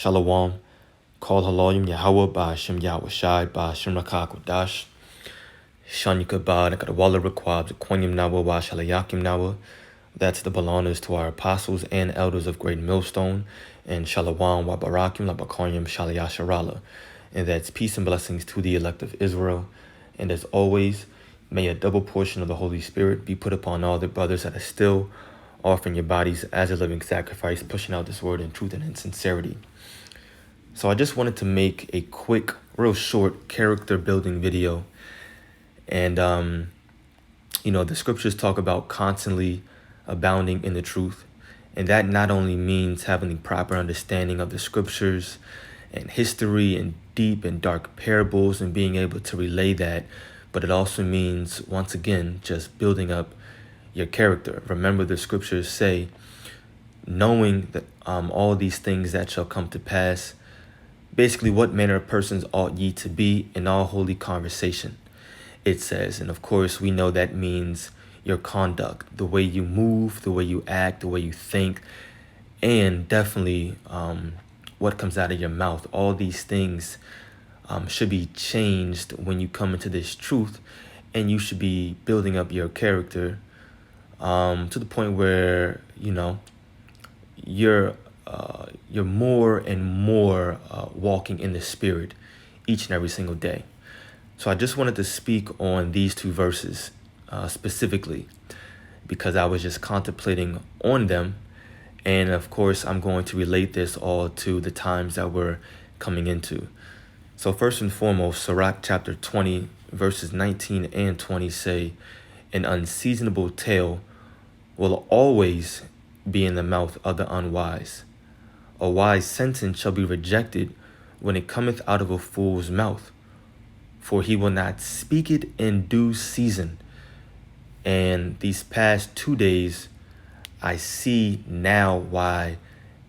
Shalom. Call Haloyim Yahweh Ba'ashem Yahweh Shai Ba'ashem Rakak Wadash. Shan Yukabad Akadawala Requab Quanyam Nawa Wa Shalayakim Nawa. That's the belongers to our apostles and elders of Great Millstone, and Shalom Wa Barakim La Bakonyam Shalayasharala. And that's peace and blessings to the elect of Israel. And as always, may a double portion of the Holy Spirit be put upon all the brothers that are still offering your bodies as a living sacrifice, pushing out this word in truth and in sincerity. So I just wanted to make a quick, real short character building video. And, the scriptures talk about constantly abounding in the truth. And that not only means having the proper understanding of the scriptures and history and deep and dark parables and being able to relay that, but it also means, once again, just building up your character. Remember, the scriptures say, knowing that all these things that shall come to pass, basically, what manner of persons ought ye to be in all holy conversation, it says. And of course, we know that means your conduct, the way you move, the way you act, the way you think, and definitely what comes out of your mouth. All these things should be changed when you come into this truth, and you should be building up your character to the point where, you're more and more walking in the Spirit each and every single day. So I just wanted to speak on these two verses specifically because I was just contemplating on them. And of course, I'm going to relate this all to the times that we're coming into. So first and foremost, Sirach chapter 20, verses 19 and 20 say, an unseasonable tale will always be in the mouth of the unwise. A wise sentence shall be rejected when it cometh out of a fool's mouth, for he will not speak it in due season. And these past 2 days, I see now why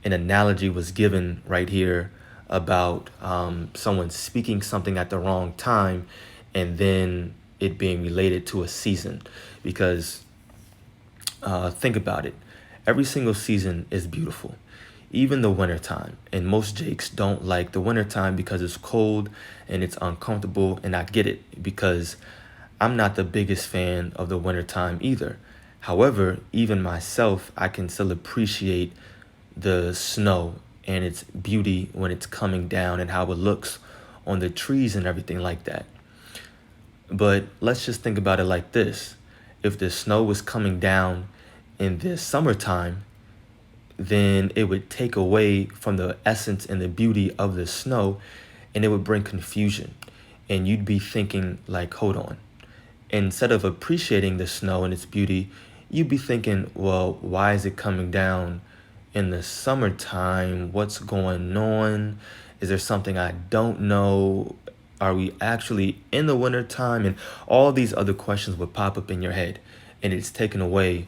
an analogy was given right here about someone speaking something at the wrong time and then it being related to a season. Because think about it. Every single season is beautiful, even the wintertime. And most Jakes don't like the wintertime because it's cold and it's uncomfortable. And I get it because I'm not the biggest fan of the wintertime either. However, even myself, I can still appreciate the snow and its beauty when it's coming down and how it looks on the trees and everything like that. But let's just think about it like this. If the snow was coming down in the summertime, then it would take away from the essence and the beauty of the snow, and it would bring confusion. And you'd be thinking like, hold on. Instead of appreciating the snow and its beauty, you'd be thinking, well, why is it coming down in the summertime? What's going on? Is there something I don't know? Are we actually in the wintertime? And all these other questions would pop up in your head, and it's taken away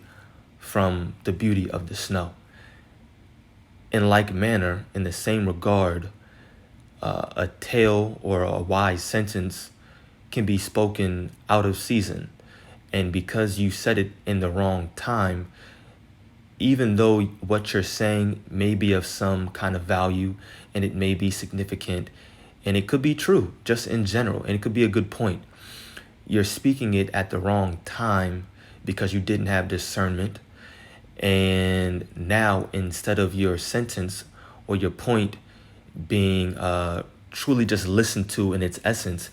from the beauty of the snow. In like manner, in the same regard, a tale or a wise sentence can be spoken out of season. And because you said it in the wrong time, even though what you're saying may be of some kind of value and it may be significant and it could be true just in general, and it could be a good point, you're speaking it at the wrong time because you didn't have discernment. And now, instead of your sentence or your point being truly just listened to in its essence,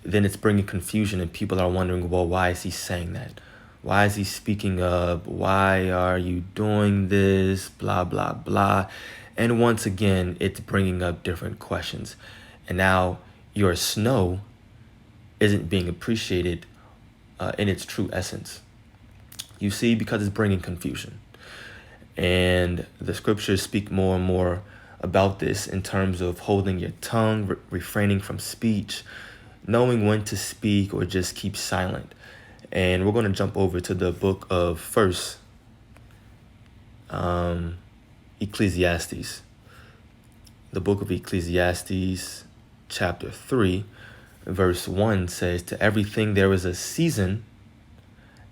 then it's bringing confusion, and people are wondering, well, why is he saying that? Why is he speaking up? Why are you doing this? Blah, blah, blah. And once again, it's bringing up different questions. And now your snow isn't being appreciated in its true essence. You see, because it's bringing confusion. And the scriptures speak more and more about this in terms of holding your tongue, refraining from speech, knowing when to speak or just keep silent. And we're going to jump over to the book of First Ecclesiastes. The book of Ecclesiastes, chapter 3, verse 1 says, to everything there is a season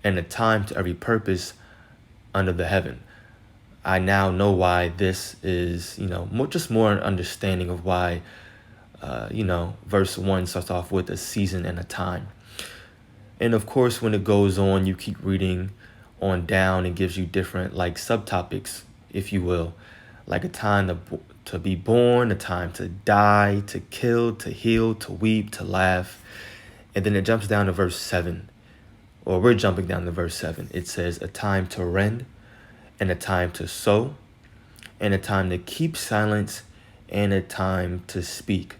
and a time to every purpose under the heaven. I now know why this is, just more an understanding of why, verse 1 starts off with a season and a time. And of course, when it goes on, you keep reading on down and gives you different like subtopics, if you will, like a time to be born, a time to die, to kill, to heal, to weep, to laugh. And then it jumps down to verse 7, or we're jumping down to verse 7. It says a time to rend and a time to sow and a time to keep silence and a time to speak.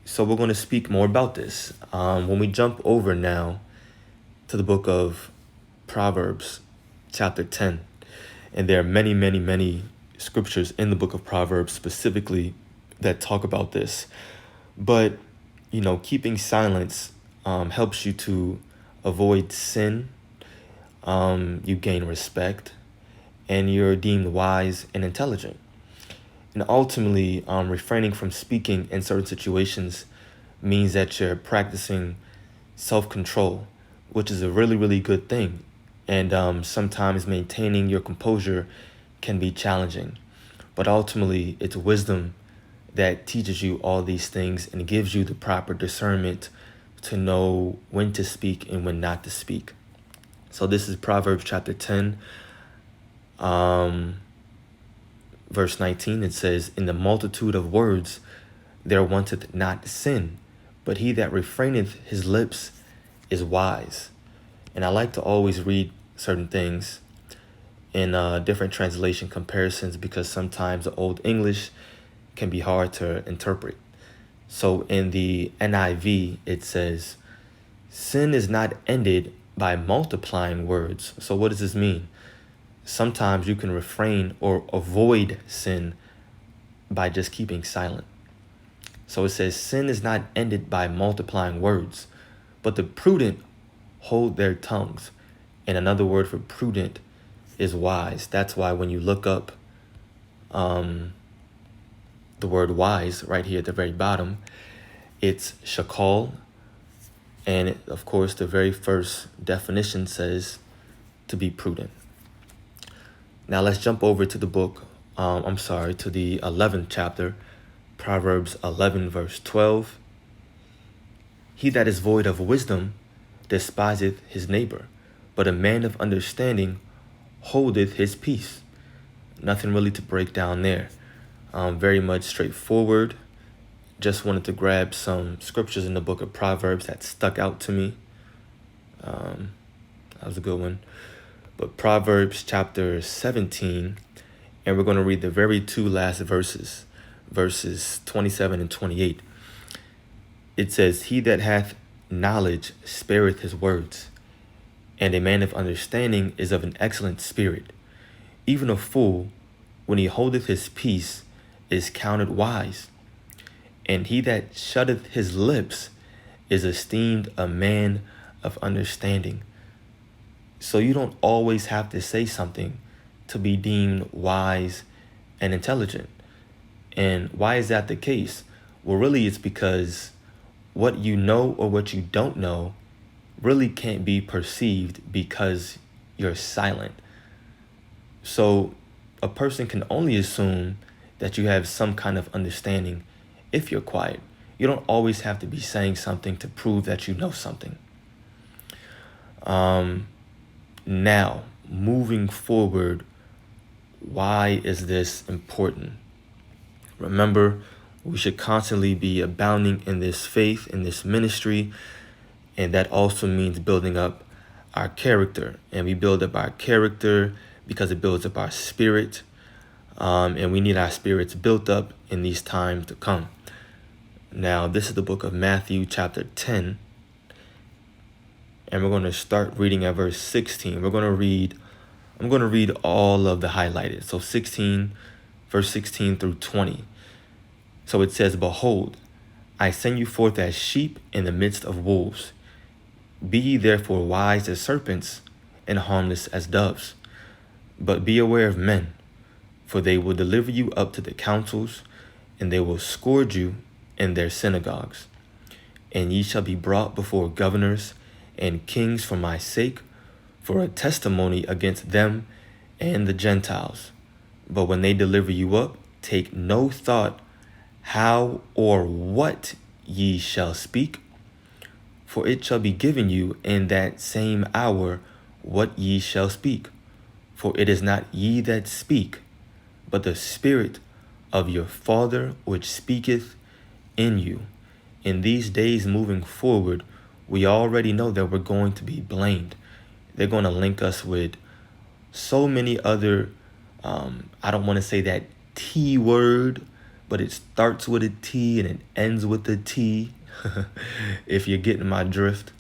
So we're going to speak more about this. When we jump over now to the book of Proverbs, chapter 10, and there are many, many, many scriptures in the book of Proverbs specifically that talk about this. But, keeping silence helps you to avoid sin. You gain respect, and you're deemed wise and intelligent. And ultimately, refraining from speaking in certain situations means that you're practicing self-control, which is a really, really good thing. And sometimes maintaining your composure can be challenging. But ultimately, it's wisdom that teaches you all these things and gives you the proper discernment to know when to speak and when not to speak. So this is Proverbs chapter 10, verse 19. It says, in the multitude of words there wanteth not sin, but he that refraineth his lips is wise. And I like to always read certain things in different translation comparisons because sometimes the Old English can be hard to interpret. So in the NIV, it says, sin is not ended by multiplying words. So what does this mean? Sometimes you can refrain or avoid sin by just keeping silent. So it says, sin is not ended by multiplying words, but the prudent hold their tongues. And another word for prudent is wise. That's why when you look up the word wise right here at the very bottom, it's shakal. And of course, the very first definition says to be prudent. Now let's jump over to the book, to the 11th chapter, Proverbs 11, verse 12. He that is void of wisdom despiseth his neighbor, but a man of understanding holdeth his peace. Nothing really to break down there. Very much straightforward. Just wanted to grab some scriptures in the book of Proverbs that stuck out to me. That was a good one. But Proverbs chapter 17, and we're going to read the very two last verses 27 and 28. It says, he that hath knowledge spareth his words, and a man of understanding is of an excellent spirit. Even a fool, when he holdeth his peace, is counted wise. And he that shutteth his lips is esteemed a man of understanding. So you don't always have to say something to be deemed wise and intelligent. And why is that the case? Well, really, it's because what you know or what you don't know really can't be perceived because you're silent. So a person can only assume that you have some kind of understanding if you're quiet. You don't always have to be saying something to prove that you know something. Now, moving forward, why is this important? Remember, we should constantly be abounding in this faith, in this ministry, and that also means building up our character. And we build up our character because it builds up our spirit, and we need our spirits built up in these times to come. Now, this is the book of Matthew, chapter 10, and we're going to start reading at verse 16. I'm going to read all of the highlighted. So verse 16 through 20. So it says, behold, I send you forth as sheep in the midst of wolves. Be ye therefore wise as serpents and harmless as doves. But be aware of men, for they will deliver you up to the councils, and they will scourge you in their synagogues. And ye shall be brought before governors and kings for my sake, for a testimony against them and the Gentiles. But when they deliver you up, take no thought how or what ye shall speak, for it shall be given you in that same hour what ye shall speak. For it is not ye that speak, but the Spirit of your Father which speaketh in you. In these days moving forward, we already know that we're going to be blamed. They're going to link us with so many other, I don't want to say that T word, but it starts with a T and it ends with a T. If you're getting my drift,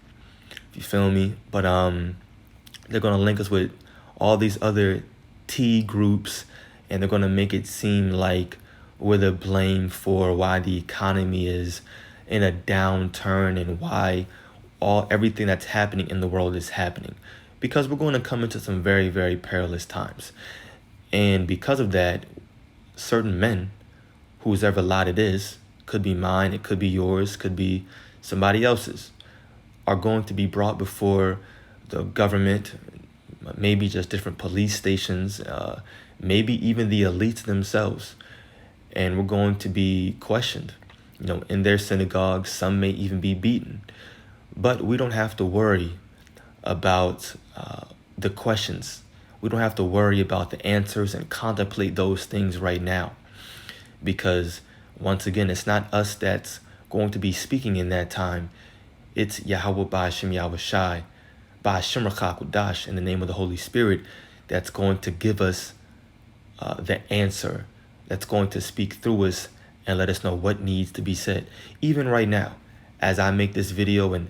if you feel me. But they're going to link us with all these other T groups, and they're going to make it seem like we're the blame for why the economy is in a downturn and why everything that's happening in the world is happening, because we're going to come into some very, very perilous times. And because of that, certain men, whose ever lot it is, could be mine, it could be yours, could be somebody else's, are going to be brought before the government, maybe just different police stations, maybe even the elites themselves. And we're going to be questioned. In their synagogues, some may even be beaten. But we don't have to worry about the questions. We don't have to worry about the answers and contemplate those things right now. Because once again, it's not us that's going to be speaking in that time. It's Yahweh Ba'ashem Yahweh Shai, Ba'ashem Rakakudash, in the name of the Holy Spirit, that's going to give us the answer, that's going to speak through us and let us know what needs to be said. Even right now, as I make this video and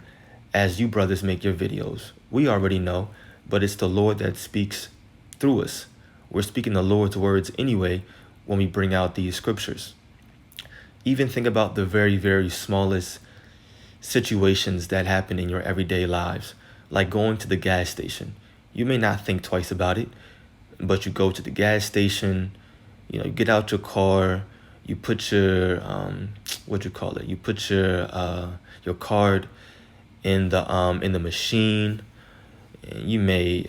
as you brothers make your videos, we already know, but it's the Lord that speaks through us. We're speaking the Lord's words anyway when we bring out these scriptures. Even think about the very, very smallest situations that happen in your everyday lives, like going to the gas station. You may not think twice about it, but you go to the gas station, you get out your car, you put your you put your card in the machine, and you may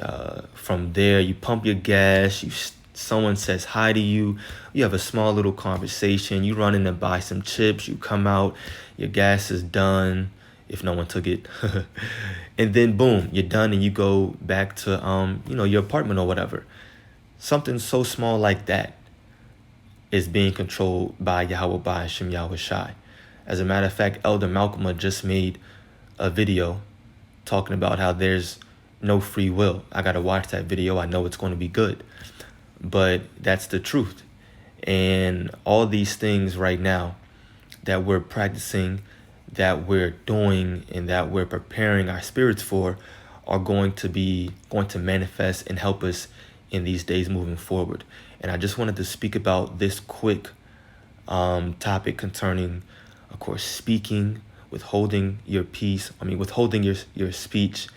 from there you pump your gas, someone says hi to you, you have a small little conversation, you run in to buy some chips, you come out, your gas is done if no one took it. And then boom, you're done and you go back to your apartment or whatever. Something so small like that is being controlled by Yahweh Ba'ashem Yahweh Shai. As a matter of fact, Elder Malcolm just made a video talking about how there's no free will. I got to watch that video. I know it's going to be good. But that's the truth. And all these things right now that we're practicing, that we're doing, and that we're preparing our spirits for are going to manifest and help us in these days moving forward. And I just wanted to speak about this quick topic concerning, of course, speaking, withholding your peace. Withholding your speech,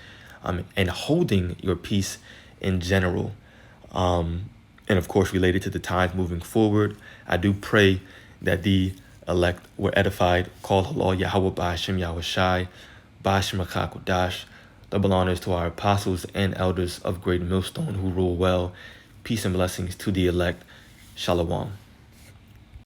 and holding your peace in general. And of course, related to the times moving forward, I do pray that the elect were edified. Call Allah Yahweh Ba'ashem Yahweh Shai, Ba'ashem Rakakudash. Double honors to our apostles and elders of Great Millstone who rule well. Peace and blessings to the elect. Shalom.